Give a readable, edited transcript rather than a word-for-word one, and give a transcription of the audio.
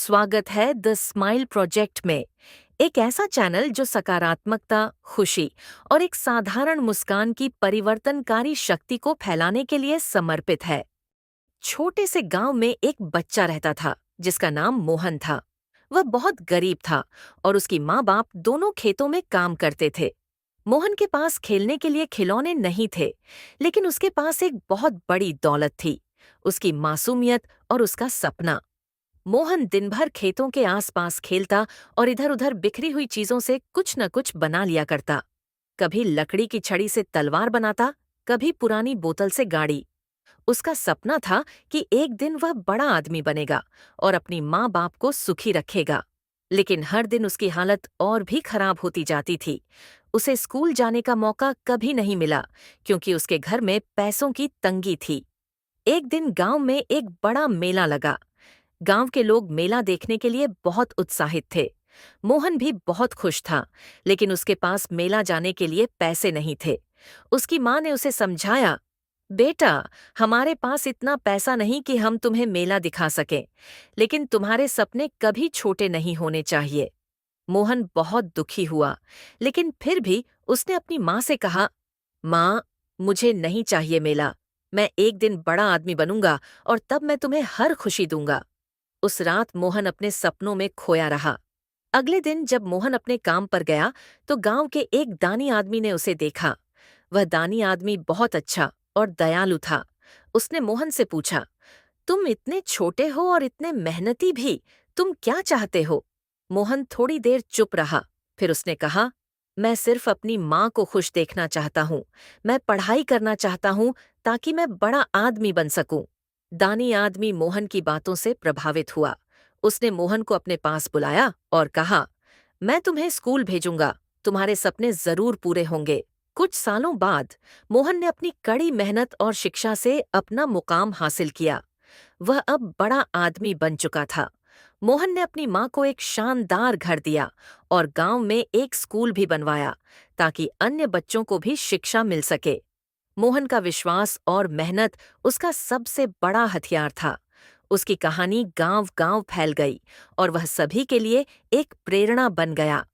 स्वागत है the smile project में। एक ऐसा चैनल जो सकारात्मकता, खुशी और एक साधारण मुस्कान की परिवर्तनकारी शक्ति को फैलाने के लिए समर्पित है। छोटे से गांव में एक बच्चा रहता था जिसका नाम मोहन था। वह बहुत गरीब था और उसकी माँ बाप दोनों खेतों में काम करते थे। मोहन के पास खेलने के लिए खिलौने नहीं थे, लेकिन उसके पास एक बहुत बड़ी दौलत थी, उसकी मासूमियत और उसका सपना। मोहन दिन भर खेतों के आसपास खेलता और इधर-उधर बिखरी हुई चीजों से कुछ न कुछ बना लिया करता। कभी लकड़ी की छड़ी से तलवार बनाता, कभी पुरानी बोतल से गाड़ी। उसका सपना था कि एक दिन वह बड़ा आदमी बनेगा और अपनी माँ बाप को सुखी रखेगा। लेकिन हर दिन उसकी हालत और भी खराब होती जाती थी। उसे स्कूल जाने का मौका कभी नहीं मिला क्योंकि उसके घर में पैसों की तंगी थी। एक दिन गांव में एक बड़ा मेला लगा। गांव के लोग मेला देखने के लिए बहुत उत्साहित थे। मोहन भी बहुत खुश था, लेकिन उसके पास मेला जाने के लिए पैसे नहीं थे। उसकी माँ ने उसे समझाया, बेटा, हमारे पास इतना पैसा नहीं कि हम तुम्हें मेला दिखा सकें, लेकिन तुम्हारे सपने कभी छोटे नहीं होने चाहिए। मोहन बहुत दुखी हुआ, लेकिन फिर भी उसने अपनी माँ से कहा, माँ, मुझे नहीं चाहिए मेला। मैं एक दिन बड़ा आदमी बनूंगा और तब मैं तुम्हें हर खुशी दूंगा। उस रात मोहन अपने सपनों में खोया रहा। अगले दिन जब मोहन अपने काम पर गया तो गांव के एक दानी आदमी ने उसे देखा। वह दानी आदमी बहुत अच्छा और दयालु था। उसने मोहन से पूछा, तुम इतने छोटे हो और इतने मेहनती भी, तुम क्या चाहते हो? मोहन थोड़ी देर चुप रहा। फिर उसने कहा, मैं सिर्फ अपनी माँ को खुश देखना चाहता हूँ। मैं पढ़ाई करना चाहता हूँ ताकि मैं बड़ा आदमी बन सकूं। दानी आदमी मोहन की बातों से प्रभावित हुआ। उसने मोहन को अपने पास बुलाया और कहा, मैं तुम्हें स्कूल भेजूंगा, तुम्हारे सपने जरूर पूरे होंगे। कुछ सालों बाद मोहन ने अपनी कड़ी मेहनत और शिक्षा से अपना मुकाम हासिल किया। वह अब बड़ा आदमी बन चुका था। मोहन ने अपनी माँ को एक शानदार घर दिया और गांव में एक स्कूल भी बनवाया ताकि अन्य बच्चों को भी शिक्षा मिल सके। मोहन का विश्वास और मेहनत उसका सबसे बड़ा हथियार था। उसकी कहानी गांव-गांव फैल गई और वह सभी के लिए एक प्रेरणा बन गया।